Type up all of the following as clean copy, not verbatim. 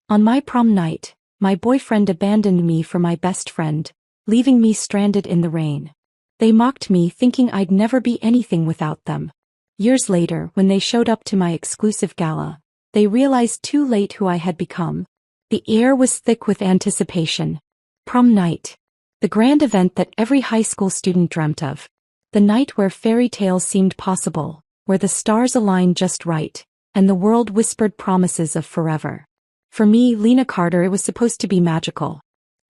On my prom night, my boyfriend abandoned me for my best friend, leaving me stranded in the rain. They mocked me thinking I'd never be anything without them. Years later, when they showed up to my exclusive gala, they realized too late who I had become. The air was thick with anticipation. Prom night. The grand event that every high school student dreamt of. The night where fairy tales seemed possible, where the stars aligned just right, and the world whispered promises of forever. For me, Lena Carter, it was supposed to be magical.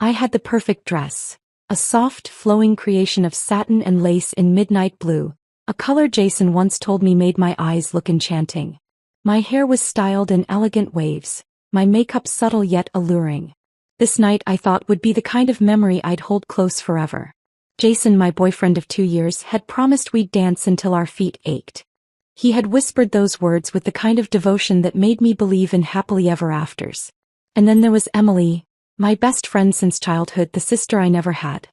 I had the perfect dress. A soft, flowing creation of satin and lace in midnight blue, a color Jason once told me made my eyes look enchanting. My hair was styled in elegant waves, my makeup subtle yet alluring. This night I thought would be the kind of memory I'd hold close forever. Jason, my boyfriend of 2 years, had promised we'd dance until our feet ached. He had whispered those words with the kind of devotion that made me believe in happily ever afters. And then there was Emily, my best friend since childhood, the sister I never had.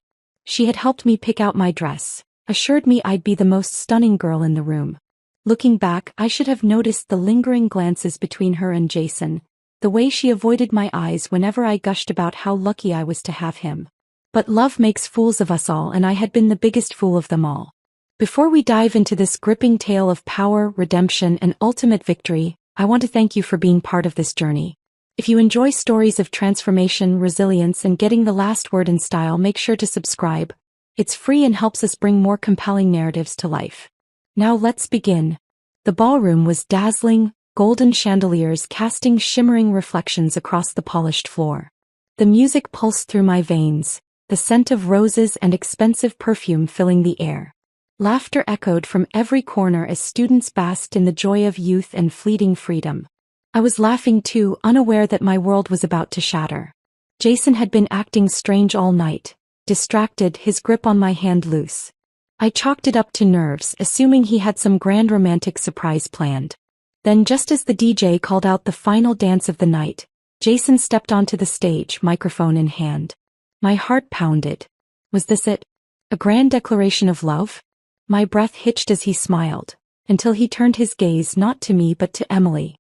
She had helped me pick out my dress, assured me I'd be the most stunning girl in the room. Looking back, I should have noticed the lingering glances between her and Jason, the way she avoided my eyes whenever I gushed about how lucky I was to have him. But love makes fools of us all, and I had been the biggest fool of them all. Before we dive into this gripping tale of power, redemption, and ultimate victory, I want to thank you for being part of this journey. If you enjoy stories of transformation, resilience, and getting the last word in style, make sure to subscribe. It's free and helps us bring more compelling narratives to life. Now let's begin. The ballroom was dazzling, golden chandeliers casting shimmering reflections across the polished floor. The music pulsed through my veins, the scent of roses and expensive perfume filling the air. Laughter echoed from every corner as students basked in the joy of youth and fleeting freedom. I was laughing too, unaware that my world was about to shatter. Jason had been acting strange all night, distracted, his grip on my hand loose. I chalked it up to nerves, assuming he had some grand romantic surprise planned. Then, just as the DJ called out the final dance of the night, Jason stepped onto the stage, microphone in hand. My heart pounded. Was this it? A grand declaration of love? My breath hitched as he smiled, until he turned his gaze not to me but to Emily.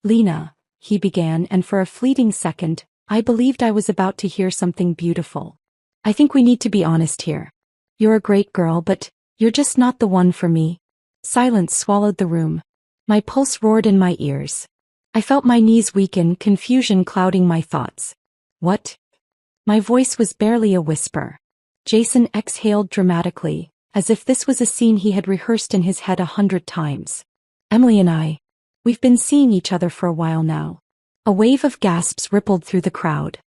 "Lena," he began, and for a fleeting second, I believed I was about to hear something beautiful. "I think we need to be honest here. You're a great girl, but you're just not the one for me." Silence swallowed the room. My pulse roared in my ears. I felt my knees weaken, confusion clouding my thoughts. "What?" My voice was barely a whisper. Jason exhaled dramatically, as if this was a scene he had rehearsed in his head 100 times. "Emily and we've been seeing each other for a while now." A wave of gasps rippled through the crowd.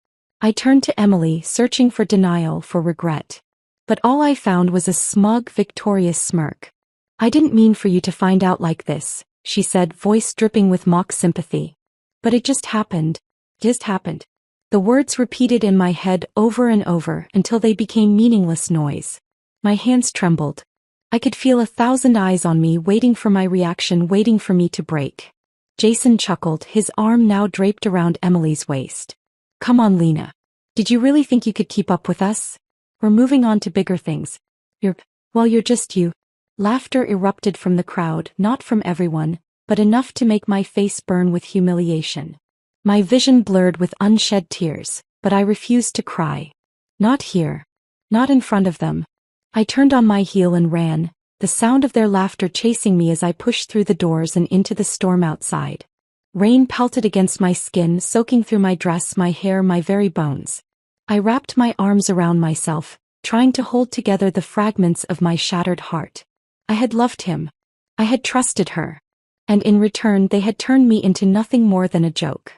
I turned to Emily, searching for denial, for regret. But all I found was a smug, victorious smirk. "I didn't mean for you to find out like this," she said, voice dripping with mock sympathy. "But it just happened. Just happened." The words repeated in my head over and over until they became meaningless noise. My hands trembled. I could feel 1,000 eyes on me, waiting for my reaction, waiting for me to break. Jason chuckled, his arm now draped around Emily's waist. "Come on, Lena. Did you really think you could keep up with us? We're moving on to bigger things. You're just you." Laughter erupted from the crowd, not from everyone, but enough to make my face burn with humiliation. My vision blurred with unshed tears, but I refused to cry. Not here. Not in front of them. I turned on my heel and ran, the sound of their laughter chasing me as I pushed through the doors and into the storm outside. Rain pelted against my skin, soaking through my dress, my hair, my very bones. I wrapped my arms around myself, trying to hold together the fragments of my shattered heart. I had loved him. I had trusted her. And in return they had turned me into nothing more than a joke.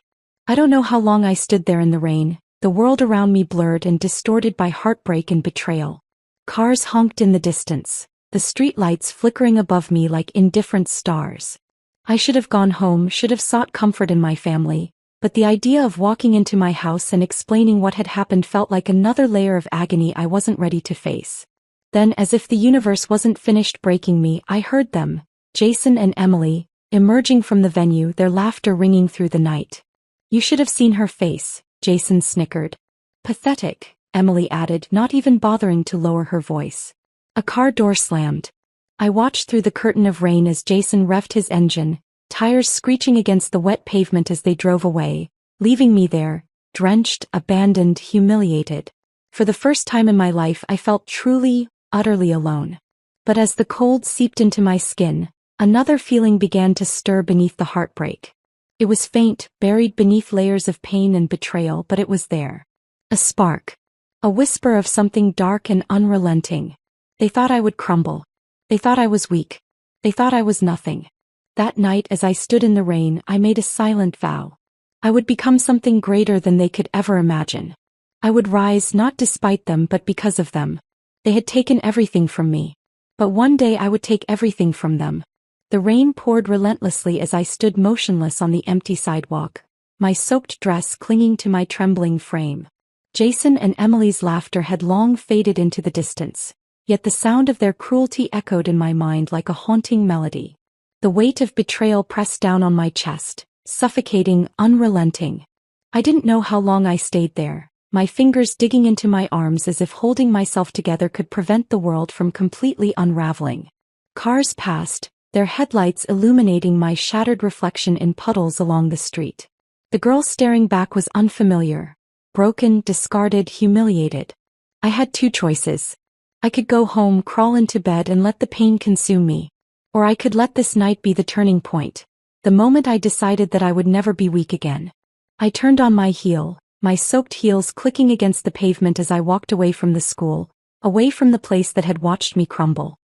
I don't know how long I stood there in the rain, the world around me blurred and distorted by heartbreak and betrayal. Cars honked in the distance, the street lights flickering above me like indifferent stars. I should have gone home, should have sought comfort in my family, but the idea of walking into my house and explaining what had happened felt like another layer of agony I wasn't ready to face. Then, as if the universe wasn't finished breaking me, I heard them, Jason and Emily, emerging from the venue, their laughter ringing through the night. "You should have seen her face," Jason snickered. "Pathetic," Emily added, not even bothering to lower her voice. A car door slammed. I watched through the curtain of rain as Jason revved his engine, tires screeching against the wet pavement as they drove away, leaving me there, drenched, abandoned, humiliated. For the first time in my life I felt truly, utterly alone. But as the cold seeped into my skin, another feeling began to stir beneath the heartbreak. It was faint, buried beneath layers of pain and betrayal, but it was there. A spark. A whisper of something dark and unrelenting. They thought I would crumble. They thought I was weak. They thought I was nothing. That night as I stood in the rain, I made a silent vow. I would become something greater than they could ever imagine. I would rise not despite them but because of them. They had taken everything from me. But one day I would take everything from them. The rain poured relentlessly as I stood motionless on the empty sidewalk, my soaked dress clinging to my trembling frame. Jason and Emily's laughter had long faded into the distance, yet the sound of their cruelty echoed in my mind like a haunting melody. The weight of betrayal pressed down on my chest, suffocating, unrelenting. I didn't know how long I stayed there, my fingers digging into my arms as if holding myself together could prevent the world from completely unraveling. Cars passed, their headlights illuminating my shattered reflection in puddles along the street. The girl staring back was unfamiliar, broken, discarded, humiliated. I had two choices. I could go home, crawl into bed and let the pain consume me. Or I could let this night be the turning point, the moment I decided that I would never be weak again. I turned on my heel, my soaked heels clicking against the pavement as I walked away from the school, away from the place that had watched me crumble.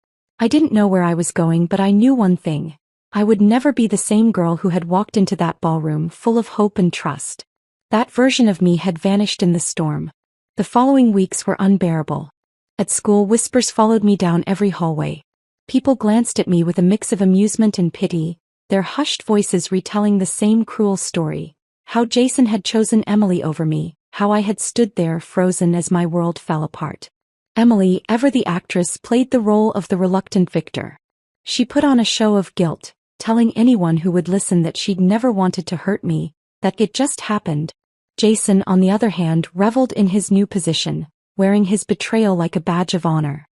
I didn't know where I was going, but I knew one thing. I would never be the same girl who had walked into that ballroom full of hope and trust. That version of me had vanished in the storm. The following weeks were unbearable. At school, whispers followed me down every hallway. People glanced at me with a mix of amusement and pity, their hushed voices retelling the same cruel story. How Jason had chosen Emily over me, how I had stood there frozen as my world fell apart. Emily, ever the actress, played the role of the reluctant victor. She put on a show of guilt, telling anyone who would listen that she'd never wanted to hurt me, that it just happened. Jason, on the other hand, reveled in his new position, wearing his betrayal like a badge of honor.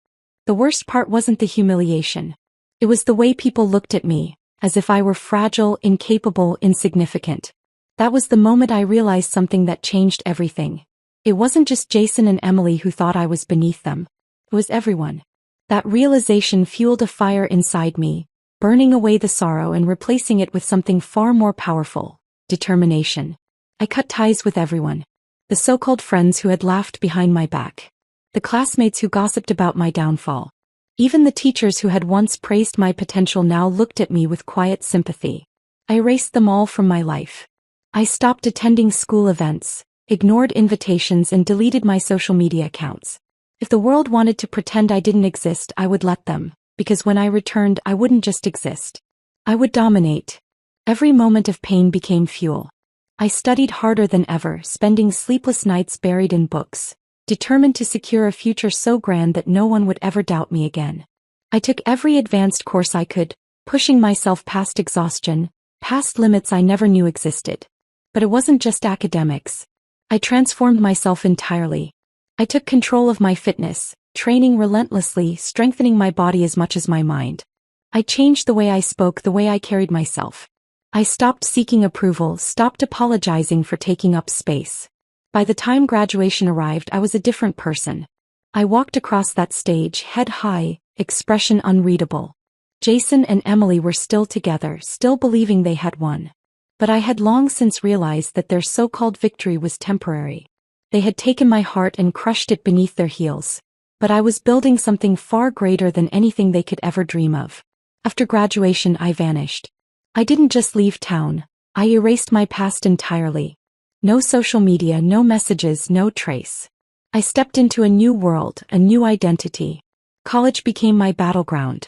The worst part wasn't the humiliation. It was the way people looked at me, as if I were fragile, incapable, insignificant. That was the moment I realized something that changed everything. It wasn't just Jason and Emily who thought I was beneath them. It was everyone. That realization fueled a fire inside me, burning away the sorrow and replacing it with something far more powerful: determination. I cut ties with everyone. The so-called friends who had laughed behind my back. The classmates who gossiped about my downfall. Even the teachers who had once praised my potential now looked at me with quiet sympathy. I erased them all from my life. I stopped attending school events, ignored invitations and deleted my social media accounts. If the world wanted to pretend I didn't exist, I would let them, because when I returned I wouldn't just exist. I would dominate. Every moment of pain became fuel. I studied harder than ever, spending sleepless nights buried in books, determined to secure a future so grand that no one would ever doubt me again. I took every advanced course I could, pushing myself past exhaustion, past limits I never knew existed. But it wasn't just academics. I transformed myself entirely. I took control of my fitness, training relentlessly, strengthening my body as much as my mind. I changed the way I spoke, the way I carried myself. I stopped seeking approval, stopped apologizing for taking up space. By the time graduation arrived, I was a different person. I walked across that stage, head high, expression unreadable. Jason and Emily were still together, still believing they had won. But I had long since realized that their so-called victory was temporary. They had taken my heart and crushed it beneath their heels. But I was building something far greater than anything they could ever dream of. After graduation, I vanished. I didn't just leave town, I erased my past entirely. No social media, no messages, no trace. I stepped into a new world, a new identity. College became my battleground.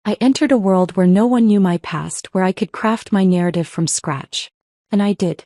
I entered a world where no one knew my past, where I could craft my narrative from scratch. And I did.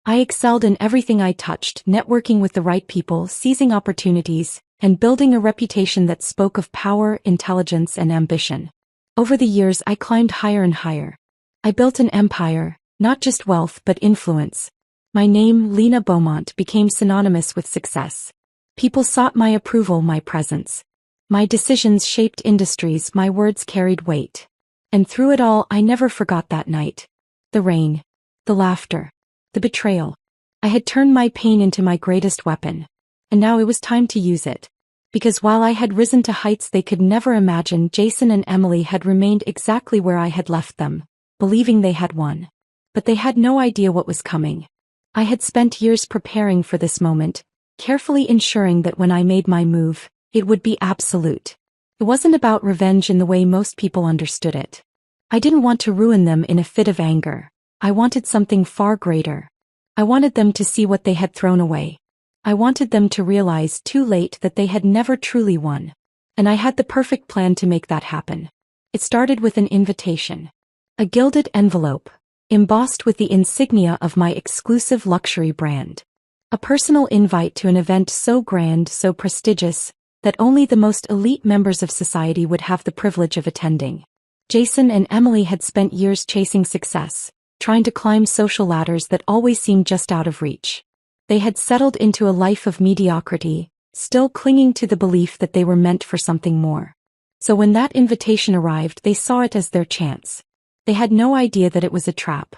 I excelled in everything I touched, networking with the right people, seizing opportunities, and building a reputation that spoke of power, intelligence, and ambition. Over the years, I climbed higher and higher. I built an empire, not just wealth but influence. My name, Lena Beaumont, became synonymous with success. People sought my approval, my presence. My decisions shaped industries, my words carried weight. And through it all, I never forgot that night. The rain. The laughter. The betrayal. I had turned my pain into my greatest weapon. And now it was time to use it. Because while I had risen to heights they could never imagine, Jason and Emily had remained exactly where I had left them, believing they had won. But they had no idea what was coming. I had spent years preparing for this moment, carefully ensuring that when I made my move, it would be absolute. It wasn't about revenge in the way most people understood it. I didn't want to ruin them in a fit of anger. I wanted something far greater. I wanted them to see what they had thrown away. I wanted them to realize too late that they had never truly won. And I had the perfect plan to make that happen. It started with an invitation. A gilded envelope, embossed with the insignia of my exclusive luxury brand. A personal invite to an event so grand, so prestigious, that only the most elite members of society would have the privilege of attending. Jason and Emily had spent years chasing success, trying to climb social ladders that always seemed just out of reach. They had settled into a life of mediocrity, still clinging to the belief that they were meant for something more. So when that invitation arrived, they saw it as their chance. They had no idea that it was a trap.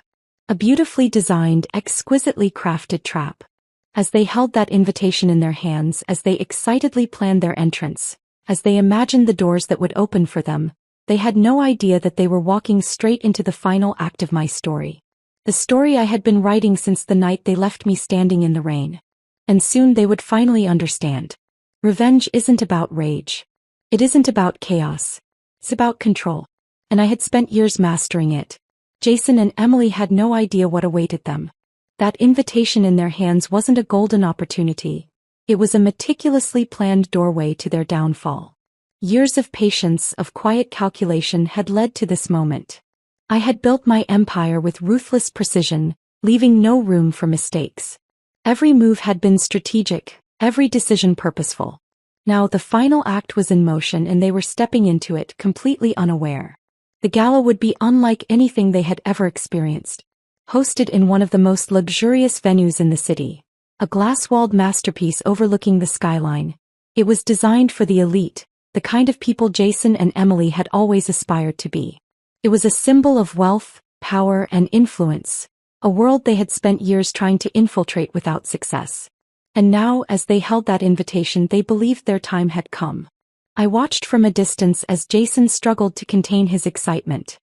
A beautifully designed, exquisitely crafted trap. As they held that invitation in their hands, as they excitedly planned their entrance, as they imagined the doors that would open for them, they had no idea that they were walking straight into the final act of my story. The story I had been writing since the night they left me standing in the rain. And soon they would finally understand. Revenge isn't about rage. It isn't about chaos. It's about control. And I had spent years mastering it. Jason and Emily had no idea what awaited them. That invitation in their hands wasn't a golden opportunity. It was a meticulously planned doorway to their downfall. Years of patience, of quiet calculation had led to this moment. I had built my empire with ruthless precision, leaving no room for mistakes. Every move had been strategic, every decision purposeful. Now the final act was in motion and they were stepping into it completely unaware. The gala would be unlike anything they had ever experienced. Hosted in one of the most luxurious venues in the city, a glass-walled masterpiece overlooking the skyline. It was designed for the elite, the kind of people Jason and Emily had always aspired to be. It was a symbol of wealth, power, and influence, a world they had spent years trying to infiltrate without success. And now, as they held that invitation, they believed their time had come. I watched from a distance as Jason struggled to contain his excitement.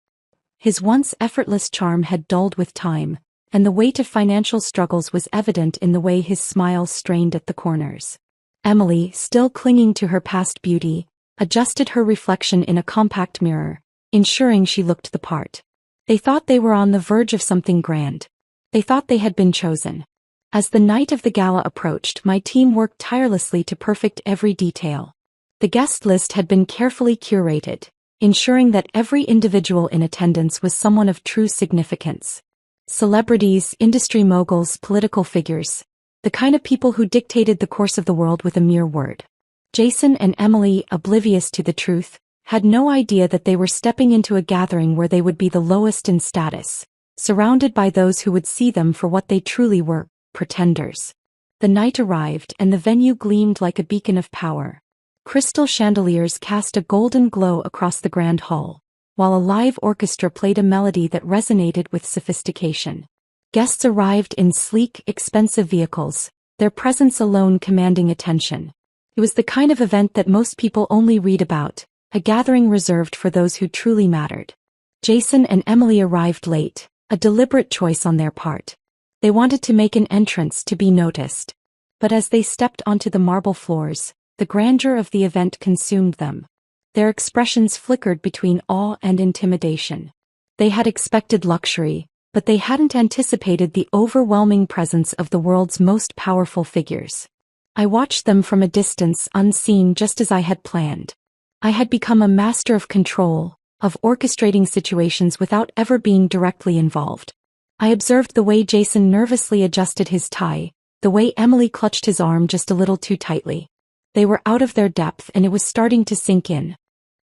His once effortless charm had dulled with time, and the weight of financial struggles was evident in the way his smile strained at the corners. Emily, still clinging to her past beauty, adjusted her reflection in a compact mirror, ensuring she looked the part. They thought they were on the verge of something grand. They thought they had been chosen. As the night of the gala approached, my team worked tirelessly to perfect every detail. The guest list had been carefully curated, ensuring that every individual in attendance was someone of true significance. Celebrities, industry moguls, political figures, the kind of people who dictated the course of the world with a mere word. Jason and Emily, oblivious to the truth, had no idea that they were stepping into a gathering where they would be the lowest in status, surrounded by those who would see them for what they truly were, pretenders. The night arrived and the venue gleamed like a beacon of power. Crystal chandeliers cast a golden glow across the grand hall, while a live orchestra played a melody that resonated with sophistication. Guests arrived in sleek, expensive vehicles, their presence alone commanding attention. It was the kind of event that most people only read about, a gathering reserved for those who truly mattered. Jason and Emily arrived late, a deliberate choice on their part. They wanted to make an entrance to be noticed. But as they stepped onto the marble floors, the grandeur of the event consumed them. Their expressions flickered between awe and intimidation. They had expected luxury, but they hadn't anticipated the overwhelming presence of the world's most powerful figures. I watched them from a distance, unseen, just as I had planned. I had become a master of control, of orchestrating situations without ever being directly involved. I observed the way Jason nervously adjusted his tie, the way Emily clutched his arm just a little too tightly. They were out of their depth and it was starting to sink in.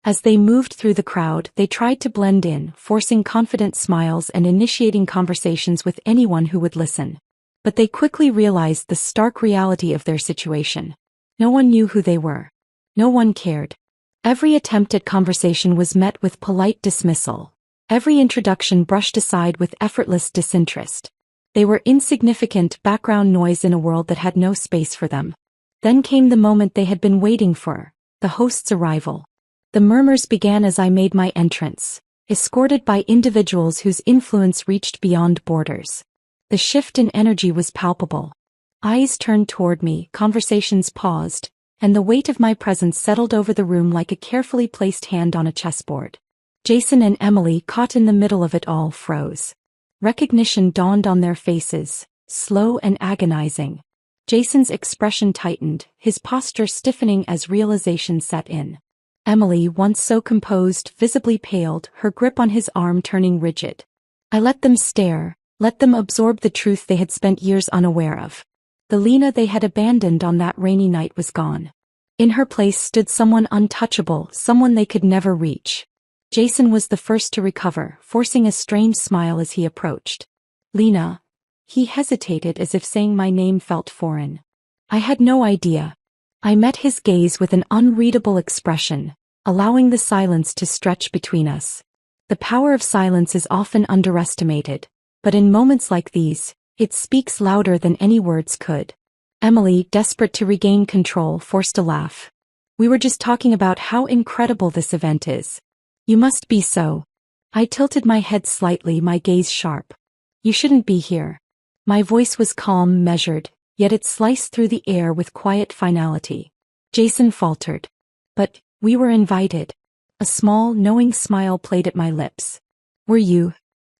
As they moved through the crowd, they tried to blend in, forcing confident smiles and initiating conversations with anyone who would listen. But they quickly realized the stark reality of their situation. No one knew who they were. No one cared. Every attempt at conversation was met with polite dismissal. Every introduction brushed aside with effortless disinterest. They were insignificant background noise in a world that had no space for them. Then came the moment they had been waiting for, the host's arrival. The murmurs began as I made my entrance, escorted by individuals whose influence reached beyond borders. The shift in energy was palpable. Eyes turned toward me, conversations paused, and the weight of my presence settled over the room like a carefully placed hand on a chessboard. Jason and Emily, caught in the middle of it all, froze. Recognition dawned on their faces, slow and agonizing. Jason's expression tightened, his posture stiffening as realization set in. Emily, once so composed, visibly paled, her grip on his arm turning rigid. I let them stare, let them absorb the truth they had spent years unaware of. The Lena they had abandoned on that rainy night was gone. In her place stood someone untouchable, someone they could never reach. Jason was the first to recover, forcing a strange smile as he approached. Lena. He hesitated as if saying my name felt foreign. I had no idea. I met his gaze with an unreadable expression, allowing the silence to stretch between us. The power of silence is often underestimated, but in moments like these, it speaks louder than any words could. Emily, desperate to regain control, forced a laugh. We were just talking about how incredible this event is. You must be so. I tilted my head slightly, my gaze sharp. You shouldn't be here. My voice was calm, measured, yet it sliced through the air with quiet finality. Jason faltered. But, we were invited. A small, knowing smile played at my lips. Were you?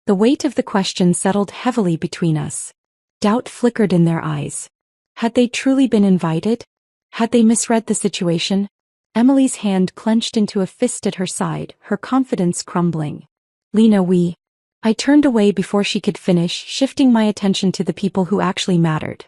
The weight of the question settled heavily between us. Doubt flickered in their eyes. Had they truly been invited? Had they misread the situation? Emily's hand clenched into a fist at her side, her confidence crumbling. Lena, we. I turned away before she could finish, shifting my attention to the people who actually mattered.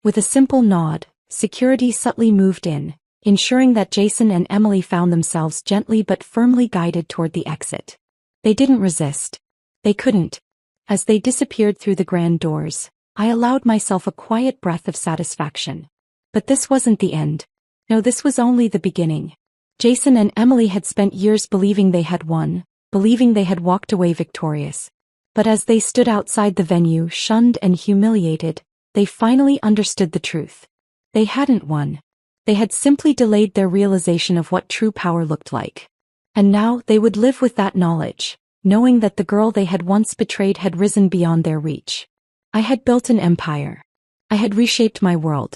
With a simple nod, security subtly moved in, ensuring that Jason and Emily found themselves gently but firmly guided toward the exit. They didn't resist. They couldn't. As they disappeared through the grand doors, I allowed myself a quiet breath of satisfaction. But this wasn't the end. No, this was only the beginning. Jason and Emily had spent years believing they had won, believing they had walked away victorious. But as they stood outside the venue, shunned and humiliated, they finally understood the truth. They hadn't won. They had simply delayed their realization of what true power looked like. And now they would live with that knowledge, knowing that the girl they had once betrayed had risen beyond their reach. I had built an empire. I had reshaped my world.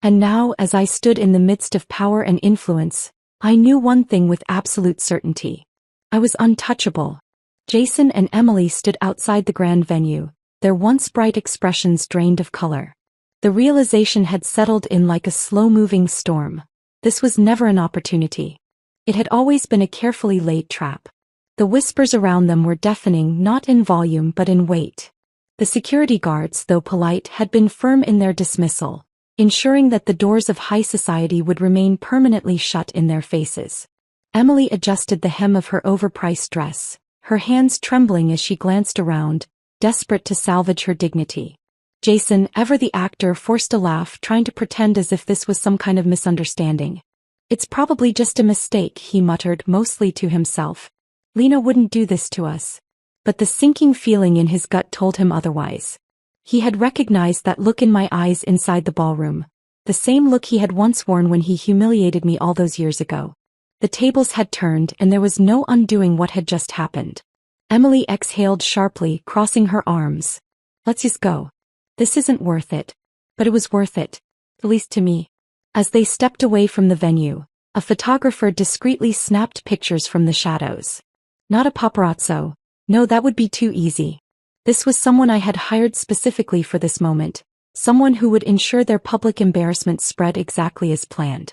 And now, as I stood in the midst of power and influence, I knew one thing with absolute certainty. I was untouchable. Jason and Emily stood outside the grand venue, their once bright expressions drained of color. The realization had settled in like a slow-moving storm. This was never an opportunity. It had always been a carefully laid trap. The whispers around them were deafening, not in volume but in weight. The security guards, though polite, had been firm in their dismissal, ensuring that the doors of high society would remain permanently shut in their faces. Emily adjusted the hem of her overpriced dress, her hands trembling as she glanced around, desperate to salvage her dignity. Jason, ever the actor, forced a laugh, trying to pretend as if this was some kind of misunderstanding. It's probably just a mistake, he muttered, mostly to himself. Lena wouldn't do this to us. But the sinking feeling in his gut told him otherwise. He had recognized that look in my eyes inside the ballroom, the same look he had once worn when he humiliated me all those years ago. The tables had turned and there was no undoing what had just happened. Emily exhaled sharply, crossing her arms. Let's just go. This isn't worth it. But it was worth it. At least to me. As they stepped away from the venue, a photographer discreetly snapped pictures from the shadows. Not a paparazzo. No, that would be too easy. This was someone I had hired specifically for this moment, someone who would ensure their public embarrassment spread exactly as planned.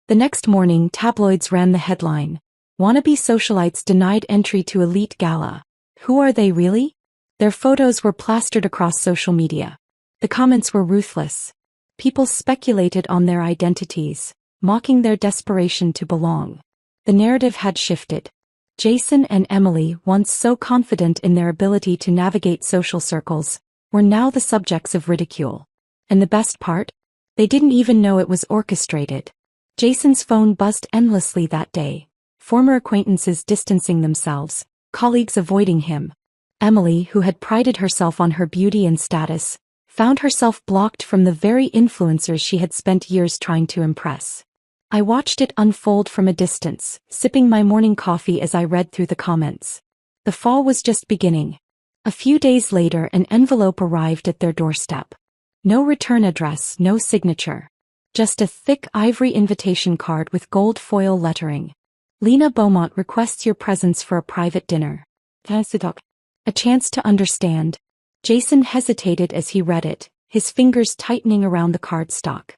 The next morning, tabloids ran the headline. Wannabe socialites denied entry to elite gala. Who are they really? Their photos were plastered across social media. The comments were ruthless. People speculated on their identities, mocking their desperation to belong. The narrative had shifted. Jason and Emily, once so confident in their ability to navigate social circles, were now the subjects of ridicule. And the best part? They didn't even know it was orchestrated. Jason's phone buzzed endlessly that day, former acquaintances distancing themselves, colleagues avoiding him. Emily, who had prided herself on her beauty and status, found herself blocked from the very influencers she had spent years trying to impress. I watched it unfold from a distance, sipping my morning coffee as I read through the comments. The fall was just beginning. A few days later, an envelope arrived at their doorstep. No return address, no signature. Just a thick ivory invitation card with gold foil lettering. Lena Beaumont requests your presence for a private dinner. A chance to understand. Jason hesitated as he read it, his fingers tightening around the cardstock.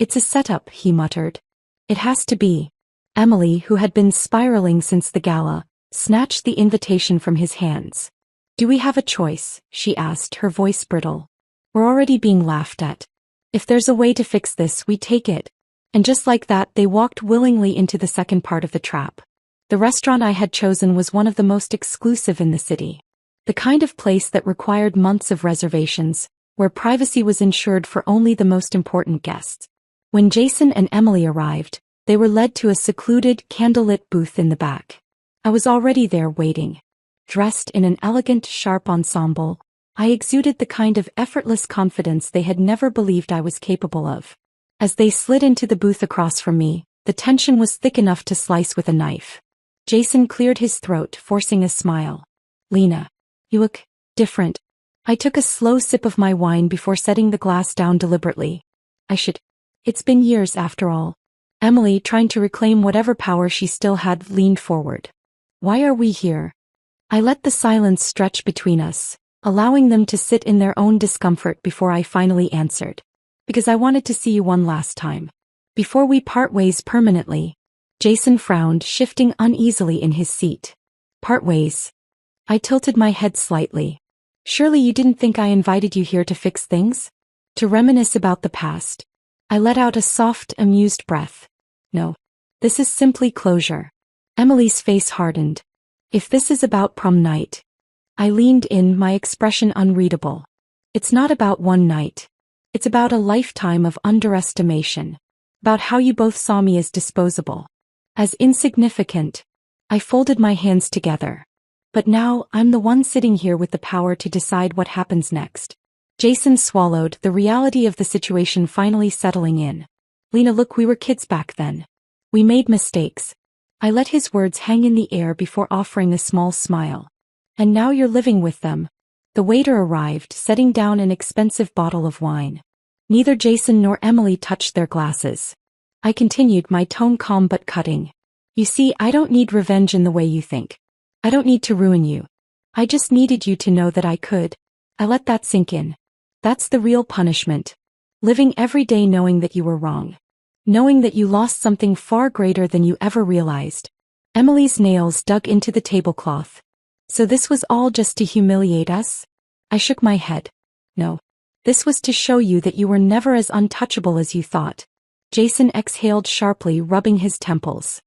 It's a setup, he muttered. It has to be. Emily, who had been spiraling since the gala, snatched the invitation from his hands. Do we have a choice? She asked, her voice brittle. We're already being laughed at. If there's a way to fix this, we take it. And just like that, they walked willingly into the second part of the trap. The restaurant I had chosen was one of the most exclusive in the city. The kind of place that required months of reservations, where privacy was ensured for only the most important guests. When Jason and Emily arrived, they were led to a secluded, candlelit booth in the back. I was already there waiting. Dressed in an elegant, sharp ensemble, I exuded the kind of effortless confidence they had never believed I was capable of. As they slid into the booth across from me, the tension was thick enough to slice with a knife. Jason cleared his throat, forcing a smile. Lena, you look different. I took a slow sip of my wine before setting the glass down deliberately. It's been years after all. Emily, trying to reclaim whatever power she still had, leaned forward. Why are we here? I let the silence stretch between us, allowing them to sit in their own discomfort before I finally answered. Because I wanted to see you one last time. Before we part ways permanently. Jason frowned, shifting uneasily in his seat. Part ways? I tilted my head slightly. Surely you didn't think I invited you here to fix things? To reminisce about the past? I let out a soft, amused breath. No. This is simply closure. Emily's face hardened. If this is about prom night. I leaned in, my expression unreadable. It's not about one night. It's about a lifetime of underestimation. About how you both saw me as disposable. As insignificant. I folded my hands together. But now, I'm the one sitting here with the power to decide what happens next. Jason swallowed, the reality of the situation finally settling in. Lena, look, we were kids back then. We made mistakes. I let his words hang in the air before offering a small smile. And now you're living with them. The waiter arrived, setting down an expensive bottle of wine. Neither Jason nor Emily touched their glasses. I continued, my tone calm but cutting. You see, I don't need revenge in the way you think. I don't need to ruin you. I just needed you to know that I could. I let that sink in. That's the real punishment. Living every day knowing that you were wrong. Knowing that you lost something far greater than you ever realized. Emily's nails dug into the tablecloth. So this was all just to humiliate us? I shook my head. No. This was to show you that you were never as untouchable as you thought. Jason exhaled sharply, rubbing his temples.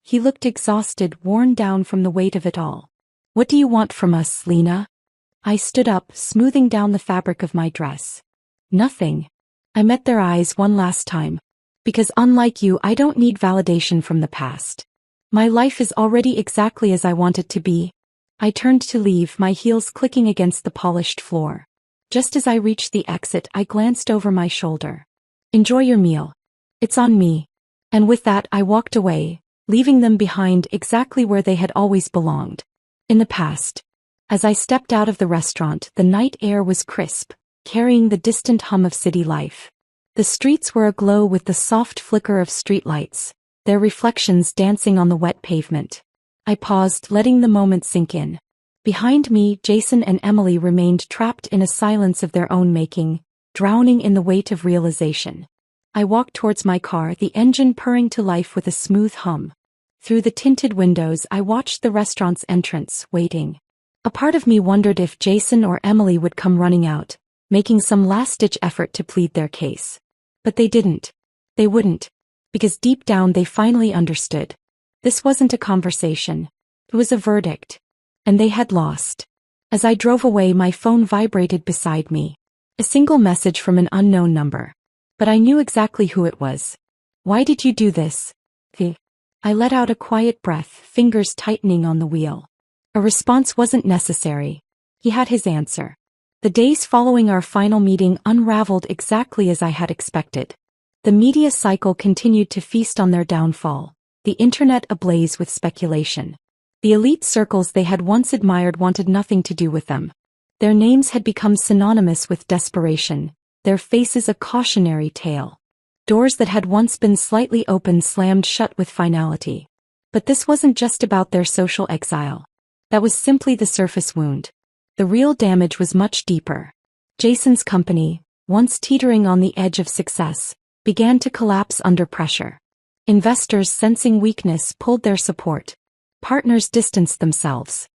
He looked exhausted, worn down from the weight of it all. What do you want from us, Lena? I stood up, smoothing down the fabric of my dress. Nothing. I met their eyes one last time. Because unlike you, I don't need validation from the past. My life is already exactly as I want it to be. I turned to leave, my heels clicking against the polished floor. Just as I reached the exit, I glanced over my shoulder. Enjoy your meal. It's on me. And with that, I walked away, leaving them behind exactly where they had always belonged. In the past. As I stepped out of the restaurant, the night air was crisp, carrying the distant hum of city life. The streets were aglow with the soft flicker of streetlights, their reflections dancing on the wet pavement. I paused, letting the moment sink in. Behind me, Jason and Emily remained trapped in a silence of their own making, drowning in the weight of realization. I walked towards my car, the engine purring to life with a smooth hum. Through the tinted windows, I watched the restaurant's entrance, waiting. A part of me wondered if Jason or Emily would come running out, making some last-ditch effort to plead their case. But they didn't. They wouldn't. Because deep down they finally understood. This wasn't a conversation. It was a verdict. And they had lost. As I drove away, my phone vibrated beside me. A single message from an unknown number. But I knew exactly who it was. Why did you do this? I let out a quiet breath, fingers tightening on the wheel. A response wasn't necessary. He had his answer. The days following our final meeting unraveled exactly as I had expected. The media cycle continued to feast on their downfall, the internet ablaze with speculation. The elite circles they had once admired wanted nothing to do with them. Their names had become synonymous with desperation, their faces a cautionary tale. Doors that had once been slightly open slammed shut with finality. But this wasn't just about their social exile. That was simply the surface wound. The real damage was much deeper. Jason's company, once teetering on the edge of success, began to collapse under pressure. Investors sensing weakness pulled their support. Partners distanced themselves.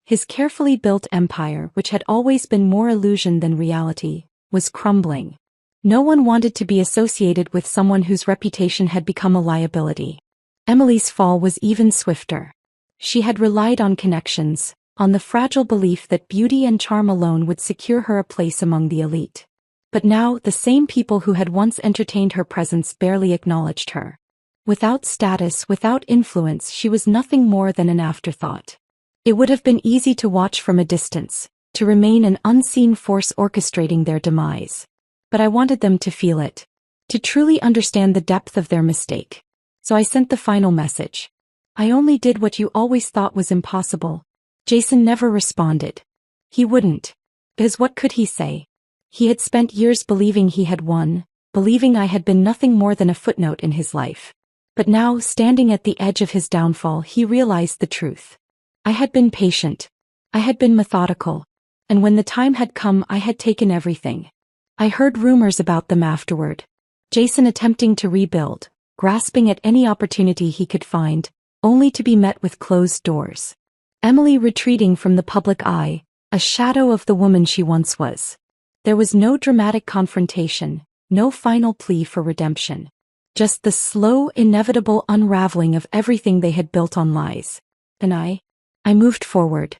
His carefully built empire, which had always been more illusion than reality, was crumbling. No one wanted to be associated with someone whose reputation had become a liability. Emily's fall was even swifter. She had relied on connections, on the fragile belief that beauty and charm alone would secure her a place among the elite. But now the same people who had once entertained her presence barely acknowledged her. Without status, without influence, she was nothing more than an afterthought. It would have been easy to watch from a distance, to remain an unseen force orchestrating their demise. But I wanted them to feel it, to truly understand the depth of their mistake. So I sent the final message. I only did what you always thought was impossible. Jason never responded. He wouldn't. Because what could he say? He had spent years believing he had won, believing I had been nothing more than a footnote in his life. But now, standing at the edge of his downfall, he realized the truth. I had been patient. I had been methodical. And when the time had come, I had taken everything. I heard rumors about them afterward. Jason attempting to rebuild, grasping at any opportunity he could find, only to be met with closed doors. Emily retreating from the public eye, a shadow of the woman she once was. There was no dramatic confrontation, no final plea for redemption. Just the slow, inevitable unraveling of everything they had built on lies. And I moved forward.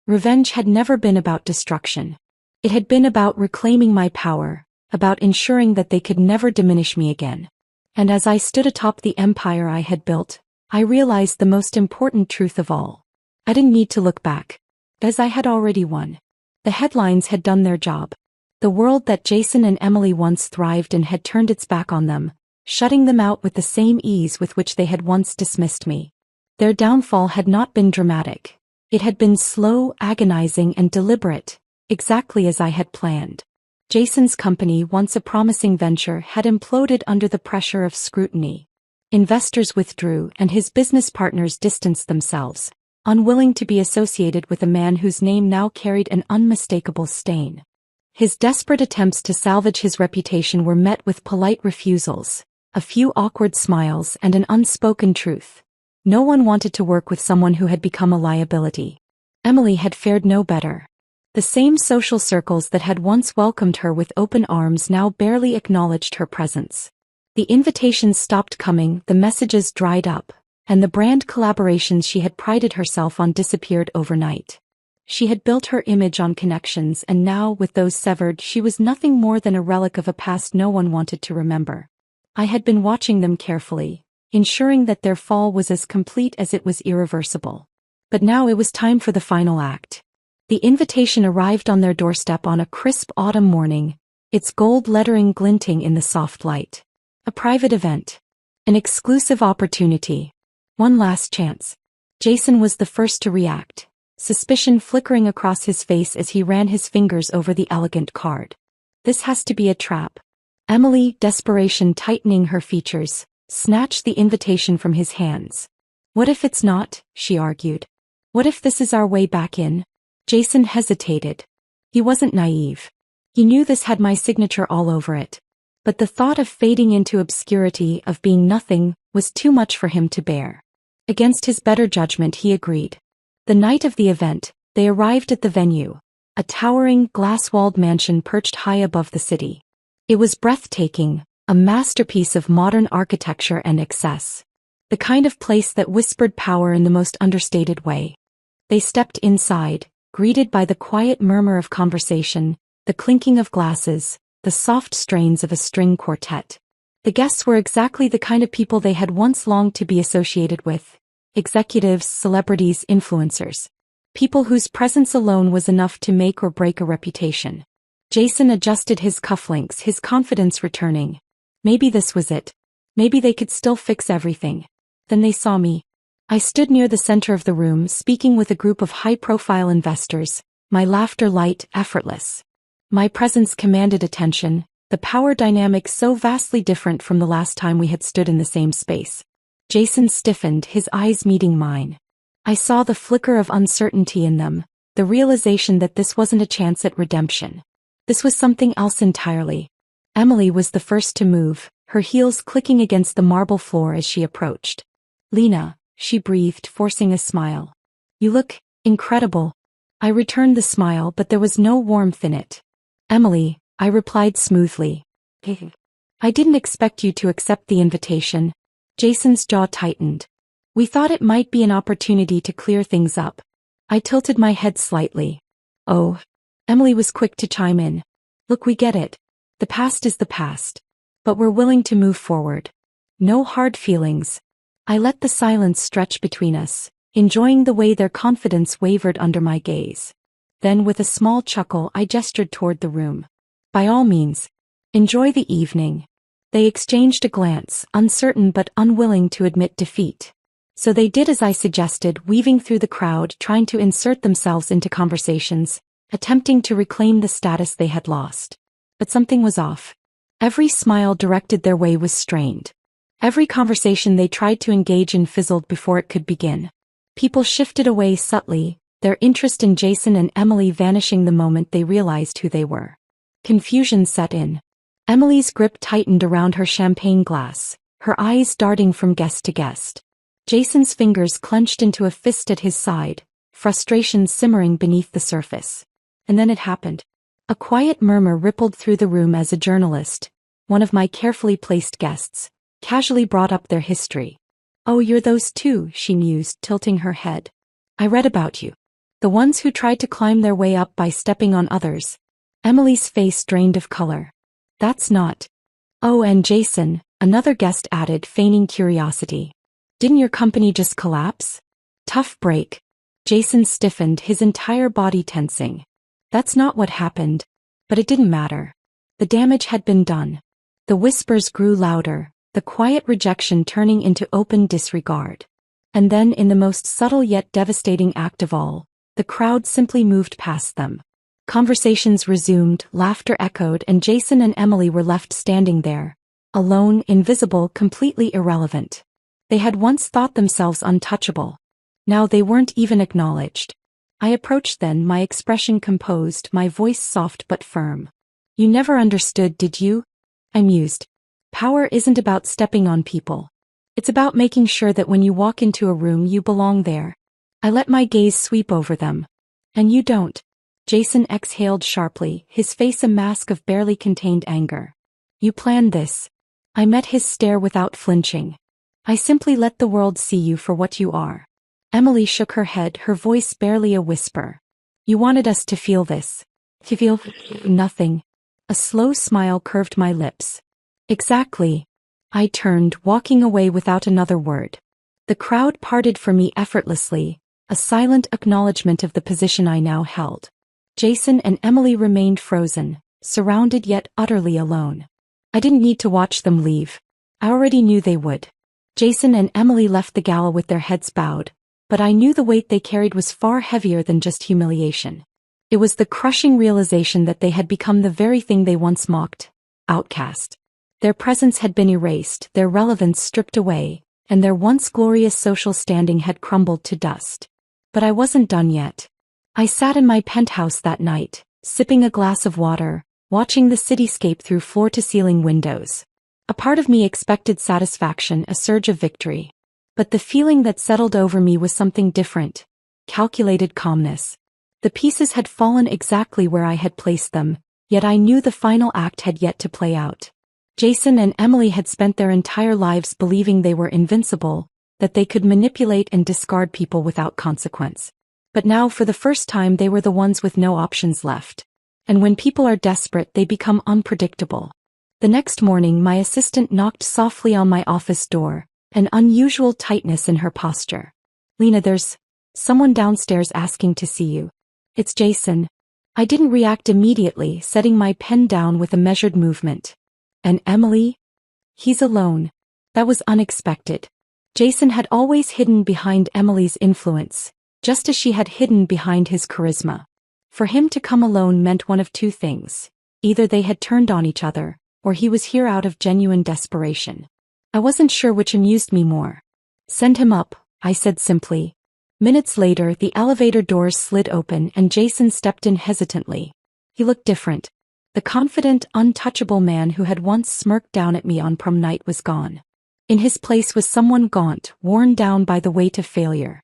Revenge had never been about destruction. It had been about reclaiming my power, about ensuring that they could never diminish me again. And as I stood atop the empire I had built, I realized the most important truth of all. I didn't need to look back, as I had already won. The headlines had done their job. The world that Jason and Emily once thrived in had turned its back on them, shutting them out with the same ease with which they had once dismissed me. Their downfall had not been dramatic. It had been slow, agonizing, and deliberate, exactly as I had planned. Jason's company, once a promising venture, had imploded under the pressure of scrutiny. Investors withdrew and his business partners distanced themselves, unwilling to be associated with a man whose name now carried an unmistakable stain. His desperate attempts to salvage his reputation were met with polite refusals, a few awkward smiles, and an unspoken truth. No one wanted to work with someone who had become a liability. Emily had fared no better. The same social circles that had once welcomed her with open arms now barely acknowledged her presence. The invitations stopped coming, the messages dried up, and the brand collaborations she had prided herself on disappeared overnight. She had built her image on connections, and now, with those severed, she was nothing more than a relic of a past no one wanted to remember. I had been watching them carefully, ensuring that their fall was as complete as it was irreversible. But now it was time for the final act. The invitation arrived on their doorstep on a crisp autumn morning, its gold lettering glinting in the soft light. A private event. An exclusive opportunity. One last chance. Jason was the first to react, suspicion flickering across his face as he ran his fingers over the elegant card. This has to be a trap. Emily, desperation tightening her features, snatched the invitation from his hands. What if it's not? She argued. What if this is our way back in? Jason hesitated. He wasn't naive. He knew this had my signature all over it. But the thought of fading into obscurity, of being nothing, was too much for him to bear. Against his better judgment, he agreed. The night of the event, they arrived at the venue, a towering, glass-walled mansion perched high above the city. It was breathtaking, a masterpiece of modern architecture and excess. The kind of place that whispered power in the most understated way. They stepped inside, greeted by the quiet murmur of conversation, the clinking of glasses, the soft strains of a string quartet. The guests were exactly the kind of people they had once longed to be associated with. Executives, celebrities, influencers. People whose presence alone was enough to make or break a reputation. Jason adjusted his cufflinks, his confidence returning. Maybe this was it. Maybe they could still fix everything. Then they saw me. I stood near the center of the room, speaking with a group of high-profile investors, my laughter light, effortless. My presence commanded attention, the power dynamic so vastly different from the last time we had stood in the same space. Jason stiffened, his eyes meeting mine. I saw the flicker of uncertainty in them, the realization that this wasn't a chance at redemption. This was something else entirely. Emily was the first to move, her heels clicking against the marble floor as she approached. "Lena," she breathed, forcing a smile. "You look incredible." I returned the smile, but there was no warmth in it. "Emily," I replied smoothly. "I didn't expect you to accept the invitation." Jason's jaw tightened. "We thought it might be an opportunity to clear things up." I tilted my head slightly. "Oh." Emily was quick to chime in. "Look, we get it. The past is the past. But we're willing to move forward. No hard feelings." I let the silence stretch between us, enjoying the way their confidence wavered under my gaze. Then with a small chuckle I gestured toward the room. "By all means. Enjoy the evening." They exchanged a glance, uncertain but unwilling to admit defeat. So they did as I suggested, weaving through the crowd, trying to insert themselves into conversations, attempting to reclaim the status they had lost. But something was off. Every smile directed their way was strained. Every conversation they tried to engage in fizzled before it could begin. People shifted away subtly, their interest in Jason and Emily vanishing the moment they realized who they were. Confusion set in. Emily's grip tightened around her champagne glass, her eyes darting from guest to guest. Jason's fingers clenched into a fist at his side, frustration simmering beneath the surface. And then it happened. A quiet murmur rippled through the room as a journalist, one of my carefully placed guests, casually brought up their history. "Oh, you're those two," she mused, tilting her head. "I read about you. The ones who tried to climb their way up by stepping on others." Emily's face drained of color. "That's not." "Oh, and Jason," another guest added, feigning curiosity. "Didn't your company just collapse?" "Tough break." Jason stiffened, his entire body tensing. "That's not what happened." But it didn't matter. The damage had been done. The whispers grew louder, the quiet rejection turning into open disregard. And then, in the most subtle yet devastating act of all, the crowd simply moved past them. Conversations resumed, laughter echoed, and Jason and Emily were left standing there, alone, invisible, completely irrelevant. They had once thought themselves untouchable. Now they weren't even acknowledged. I approached then, my expression composed, my voice soft but firm. "You never understood, did you?" I mused. "Power isn't about stepping on people. It's about making sure that when you walk into a room you belong there." I let my gaze sweep over them. "And you don't." Jason exhaled sharply, his face a mask of barely contained anger. "You planned this." I met his stare without flinching. "I simply let the world see you for what you are." Emily shook her head, her voice barely a whisper. "You wanted us to feel this." "To feel nothing." A slow smile curved my lips. "Exactly." I turned, walking away without another word. The crowd parted for me effortlessly, a silent acknowledgement of the position I now held. Jason and Emily remained frozen, surrounded yet utterly alone. I didn't need to watch them leave. I already knew they would. Jason and Emily left the gala with their heads bowed, but I knew the weight they carried was far heavier than just humiliation. It was the crushing realization that they had become the very thing they once mocked: outcast. Their presence had been erased, their relevance stripped away, and their once glorious social standing had crumbled to dust. But I wasn't done yet. I sat in my penthouse that night, sipping a glass of water, watching the cityscape through floor-to-ceiling windows. A part of me expected satisfaction, a surge of victory. But the feeling that settled over me was something different: calculated calmness. The pieces had fallen exactly where I had placed them, yet I knew the final act had yet to play out. Jason and Emily had spent their entire lives believing they were invincible, that they could manipulate and discard people without consequence. But now, for the first time, they were the ones with no options left. And when people are desperate, they become unpredictable. The next morning, my assistant knocked softly on my office door, an unusual tightness in her posture. "Lena, there's someone downstairs asking to see you." "It's Jason." I didn't react immediately, setting my pen down with a measured movement. And Emily? He's alone. That was unexpected. Jason had always hidden behind Emily's influence, just as she had hidden behind his charisma. For him to come alone meant one of two things. Either they had turned on each other, or he was here out of genuine desperation. I wasn't sure which amused me more. Send him up, I said simply. Minutes later, the elevator doors slid open and Jason stepped in hesitantly. He looked different. The confident, untouchable man who had once smirked down at me on prom night was gone. In his place was someone gaunt, worn down by the weight of failure.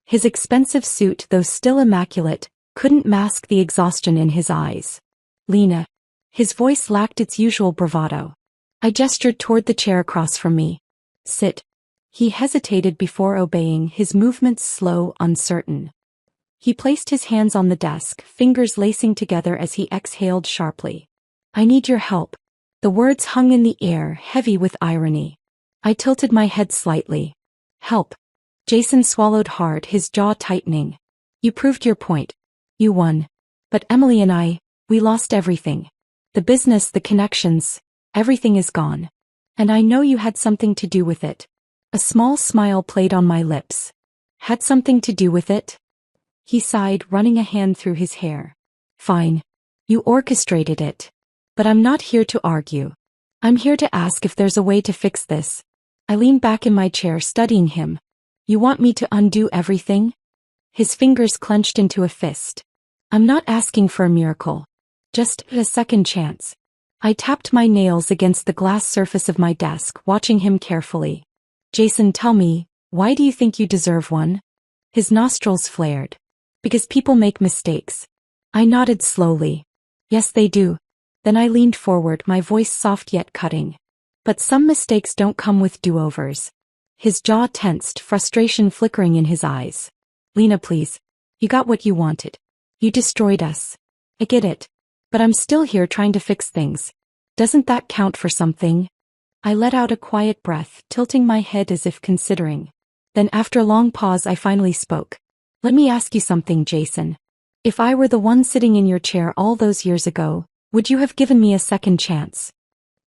His expensive suit, though still immaculate, couldn't mask the exhaustion in his eyes. Lena. His voice lacked its usual bravado. I gestured toward the chair across from me. Sit. He hesitated before obeying, his movements slow, uncertain. He placed his hands on the desk, fingers lacing together as he exhaled sharply. I need your help. The words hung in the air, heavy with irony. I tilted my head slightly. Help. Jason swallowed hard, his jaw tightening. You proved your point. You won. But Emily and I, we lost everything. The business, the connections, everything is gone. And I know you had something to do with it. A small smile played on my lips. Had something to do with it? He sighed, running a hand through his hair. Fine. You orchestrated it. But I'm not here to argue. I'm here to ask if there's a way to fix this. I leaned back in my chair, studying him. You want me to undo everything? His fingers clenched into a fist. I'm not asking for a miracle. Just a second chance. I tapped my nails against the glass surface of my desk, watching him carefully. Jason, tell me, why do you think you deserve one? His nostrils flared. Because people make mistakes. I nodded slowly. Yes, they do. Then I leaned forward, my voice soft yet cutting. But some mistakes don't come with do-overs. His jaw tensed, frustration flickering in his eyes. Lena, please. You got what you wanted. You destroyed us. I get it. But I'm still here trying to fix things. Doesn't that count for something? I let out a quiet breath, tilting my head as if considering. Then after a long pause I finally spoke. Let me ask you something, Jason. If I were the one sitting in your chair all those years ago, would you have given me a second chance?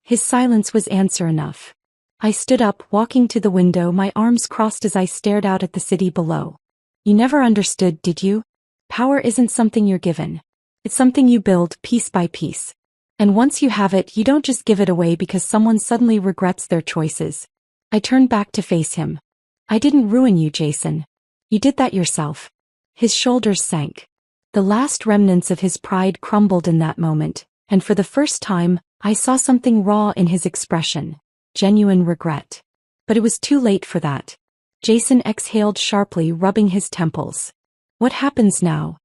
His silence was answer enough. I stood up, walking to the window, my arms crossed as I stared out at the city below. You never understood, did you? Power isn't something you're given. It's something you build piece by piece. And once you have it, you don't just give it away because someone suddenly regrets their choices. I turned back to face him. I didn't ruin you, Jason. You did that yourself. His shoulders sank. The last remnants of his pride crumbled in that moment, and for the first time, I saw something raw in his expression. Genuine regret. But it was too late for that. Jason exhaled sharply, rubbing his temples. What happens now?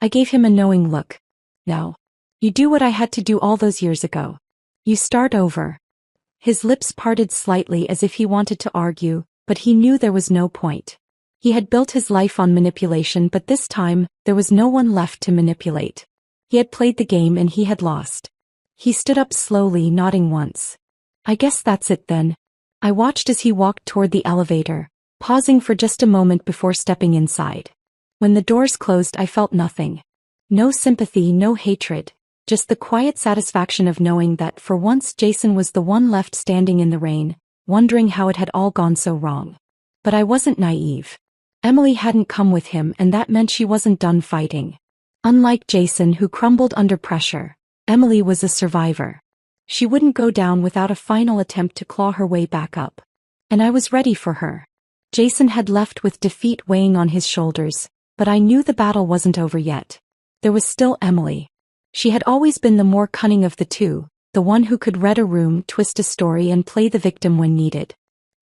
I gave him a knowing look. No. You do what I had to do all those years ago. You start over. His lips parted slightly as if he wanted to argue, but he knew there was no point. He had built his life on manipulation, but this time, there was no one left to manipulate. He had played the game and he had lost. He stood up slowly, nodding once. I guess that's it then. I watched as he walked toward the elevator, pausing for just a moment before stepping inside. When the doors closed, I felt nothing. No sympathy, no hatred, just the quiet satisfaction of knowing that for once Jason was the one left standing in the rain, wondering how it had all gone so wrong. But I wasn't naive. Emily hadn't come with him, and that meant she wasn't done fighting. Unlike Jason, who crumbled under pressure, Emily was a survivor. She wouldn't go down without a final attempt to claw her way back up. And I was ready for her. Jason had left with defeat weighing on his shoulders, but I knew the battle wasn't over yet. There was still Emily. She had always been the more cunning of the two, the one who could read a room, twist a story, and play the victim when needed.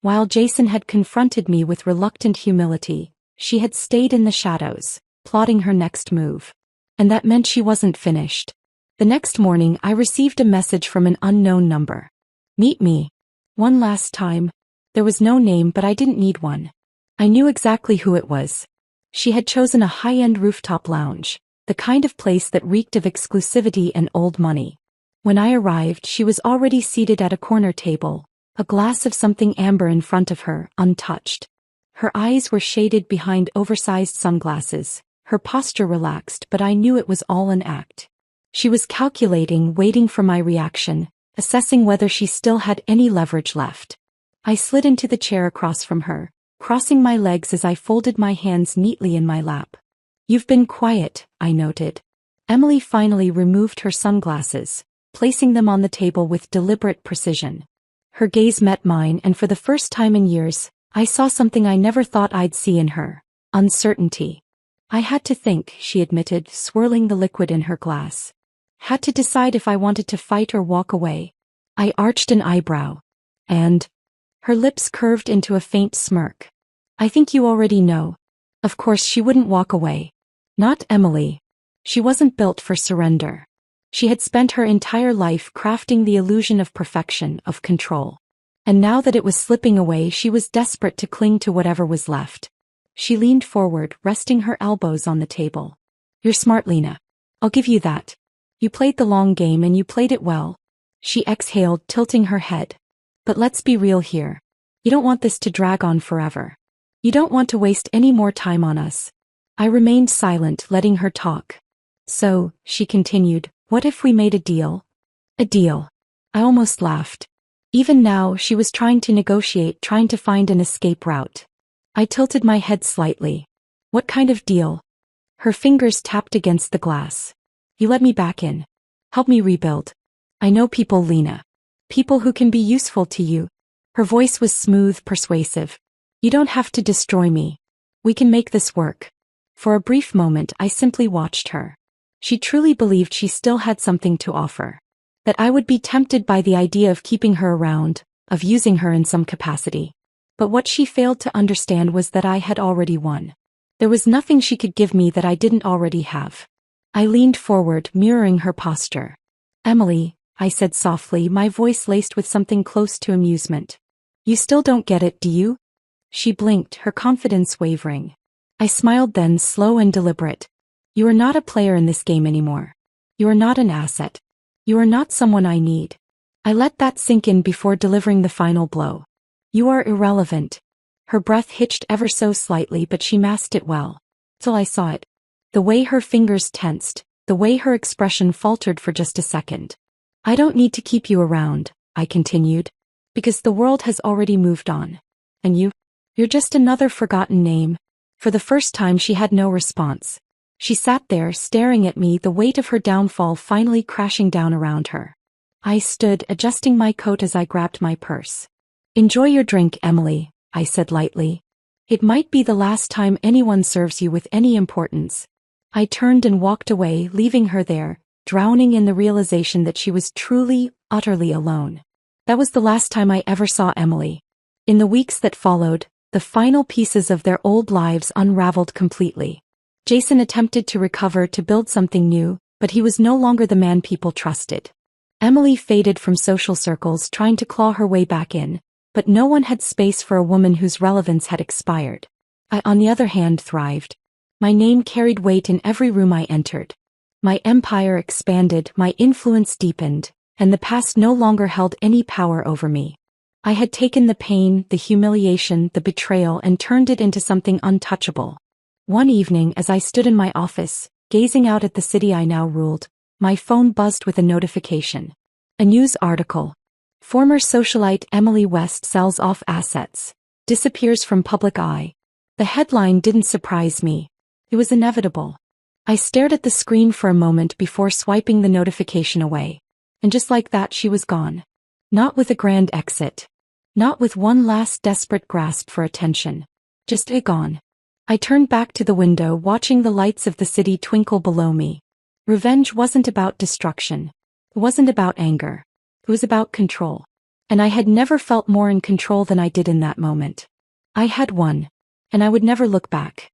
While Jason had confronted me with reluctant humility, she had stayed in the shadows, plotting her next move. And that meant she wasn't finished. The next morning I received a message from an unknown number. Meet me. One last time. There was no name, but I didn't need one. I knew exactly who it was. She had chosen a high-end rooftop lounge, the kind of place that reeked of exclusivity and old money. When I arrived, she was already seated at a corner table, a glass of something amber in front of her, untouched. Her eyes were shaded behind oversized sunglasses, her posture relaxed, but I knew it was all an act. She was calculating, waiting for my reaction, assessing whether she still had any leverage left. I slid into the chair across from her, crossing my legs as I folded my hands neatly in my lap. "You've been quiet," I noted. Emily finally removed her sunglasses, placing them on the table with deliberate precision. Her gaze met mine, and for the first time in years, I saw something I never thought I'd see in her: uncertainty. "I had to think," she admitted, swirling the liquid in her glass. "Had to decide if I wanted to fight or walk away." I arched an eyebrow. "And?" Her lips curved into a faint smirk. "I think you already know." Of course she wouldn't walk away. Not Emily. She wasn't built for surrender. She had spent her entire life crafting the illusion of perfection, of control. And now that it was slipping away, she was desperate to cling to whatever was left. She leaned forward, resting her elbows on the table. "You're smart, Lena. I'll give you that. You played the long game and you played it well." She exhaled, tilting her head. "But let's be real here. You don't want this to drag on forever. You don't want to waste any more time on us." I remained silent, letting her talk. "So," she continued, "what if we made a deal?" "A deal?" I almost laughed. Even now, she was trying to negotiate, trying to find an escape route. I tilted my head slightly. "What kind of deal?" Her fingers tapped against the glass. "You let me back in. Help me rebuild. I know people, Lena. People who can be useful to you." Her voice was smooth, persuasive. "You don't have to destroy me. We can make this work." For a brief moment, I simply watched her. She truly believed she still had something to offer. That I would be tempted by the idea of keeping her around, of using her in some capacity. But what she failed to understand was that I had already won. There was nothing she could give me that I didn't already have. I leaned forward, mirroring her posture. "Emily," I said softly, my voice laced with something close to amusement. "You still don't get it, do you?" She blinked, her confidence wavering. I smiled then, slow and deliberate. "You are not a player in this game anymore. You are not an asset. You are not someone I need." I let that sink in before delivering the final blow. "You are irrelevant." Her breath hitched ever so slightly, but she masked it well. Till I saw it. The way her fingers tensed, the way her expression faltered for just a second. "I don't need to keep you around," I continued. "Because the world has already moved on. And you're just another forgotten name." For the first time she had no response. She sat there, staring at me, the weight of her downfall finally crashing down around her. I stood, adjusting my coat as I grabbed my purse. "Enjoy your drink, Emily," I said lightly. "It might be the last time anyone serves you with any importance." I turned and walked away, leaving her there, drowning in the realization that she was truly, utterly alone. That was the last time I ever saw Emily. In the weeks that followed, the final pieces of their old lives unraveled completely. Jason attempted to recover, to build something new, but he was no longer the man people trusted. Emily faded from social circles, trying to claw her way back in, but no one had space for a woman whose relevance had expired. I, on the other hand, thrived. My name carried weight in every room I entered. My empire expanded, my influence deepened, and the past no longer held any power over me. I had taken the pain, the humiliation, the betrayal, and turned it into something untouchable. One evening, as I stood in my office, gazing out at the city I now ruled, my phone buzzed with a notification. A news article. "Former socialite Emily West sells off assets. Disappears from public eye." The headline didn't surprise me. It was inevitable. I stared at the screen for a moment before swiping the notification away. And just like that, she was gone. Not with a grand exit. Not with one last desperate grasp for attention. Just gone. I turned back to the window, watching the lights of the city twinkle below me. Revenge wasn't about destruction. It wasn't about anger. It was about control. And I had never felt more in control than I did in that moment. I had won. And I would never look back.